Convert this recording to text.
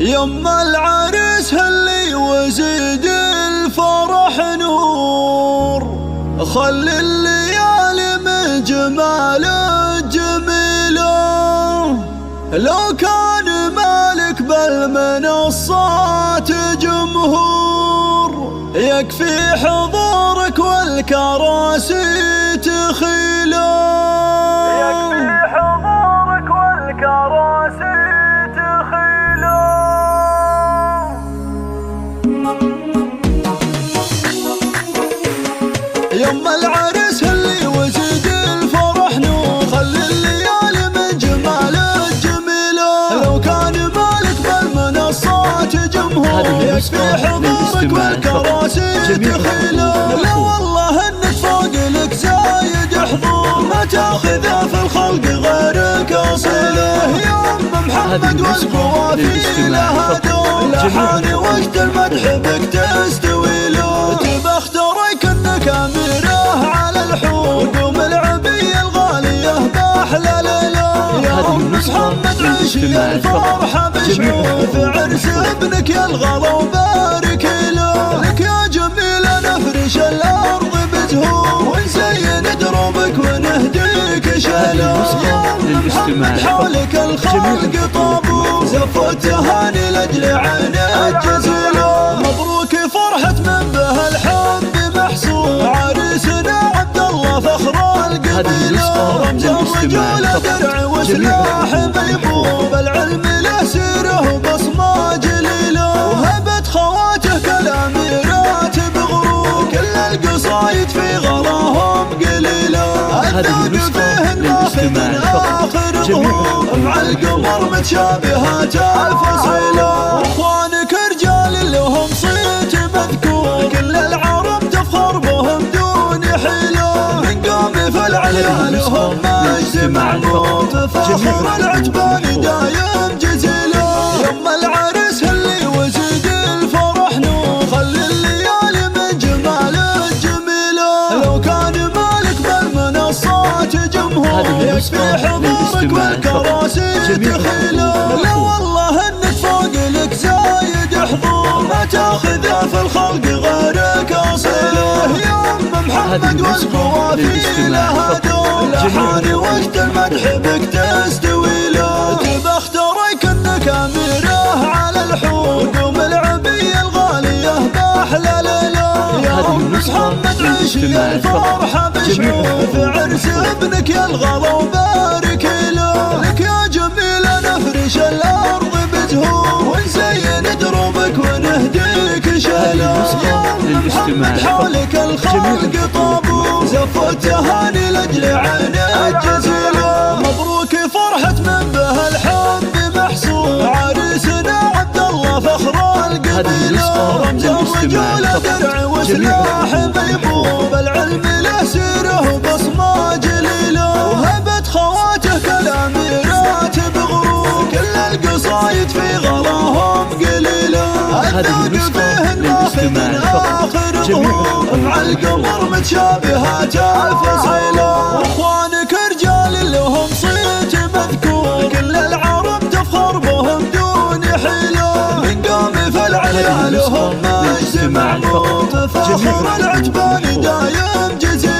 يما العريس هلي وزيد الفرح نور، خلي الليالي من جماله جميله. لو كان مالك بالمنصات جمهور، يكفي حضورك والكراسي تخيله. يكفي حضورك والكراسي تخيله. يما العريس هلي وزيد الفرح نور، خلي الليالي من جماله جميله. لو كان مالك بالمنصات جمهور، يكفي حضورك والكراسي تخيله. لا والله انك فوق لك زايد حضور، ما تاخذه في الخلق غيرك اصيله. يا ام محمد والقوافي لها دور، لحاني وقت المدح بك تستوي له. تبخترك انك اميره على الحور، قوم العبيه الغاليه باحلى ليله. يا ام محمد عيشي الفرحه بشعور، في عرس ابنك يا الغلا وبارك له. لك يا جميله نفرش الارض بزهور، ونزين دروبك ونهديك شهله. يا ام محمد حولك الخلق طابور، زف التهاني لاجل عينك جزيله. مبروك فرحة من به الحب محصور، عريسنا عبد الله فخر القبيله. رمز الرجولة درع وسلاح ميبوب، العلم له سيره وبصمه جليله. وهبت خواته كالاميرات بغرور، كل القصايد في غلاهم قليله. الذوق فيه الناخي من اخر ظهور، مع القمر متشابهات الفصيله. واخوانك رجال لهم صيت مذكور، كل العرب تفخر بهم دون حيله. من قوم في العليا لهم مجد معلوم، فخر العجبان دايم جزيله. يما العريس هلي وزيد الفرح نور، خلي الليالي من جماله جميله. لو كان مالك بالمنصات جمهور، يكفي حضورك والكراسي تخيله. لا والله انك فوق لك زايد حضور، ما تاخذه في الخلق غيرك اصيله. يا ام محمد والقوافي لها دور، لحاني وقت المدح بك تستوي له. تبخترك انك اميره على الحور، قوم العبيه الغاليه باحلى ليله. يا ام محمد عيشي الفرحه بشعور، في عرس ابنك يا الغلا وبارك له. لك يا جميله نفرش الارض بزهور، ونزين دروبك ونهديك شهله. يا ام محمد حولك الخلق طابور، زف التهاني لاجل عينك جزيله. مبروك فرحة من به الحب محصور، عريسنا عبد الله فخر القبيله. رمز الرجولة درع وسلاح ميبوب، العلم له سيره وبصمه جليله. وهبت خواته كالاميرات بغرور، كل القصايد في غلاهم قليله. الذوق فيه الناخي من اخر ظهور، مع القمر متشابهات الفصيله. واخوانك رجال لهم صيت مذكور، كل العرب تفخر بهم دون حيله. من قوم في العليا لهم مجد معلوم، فخر العجبان دايم جزيله.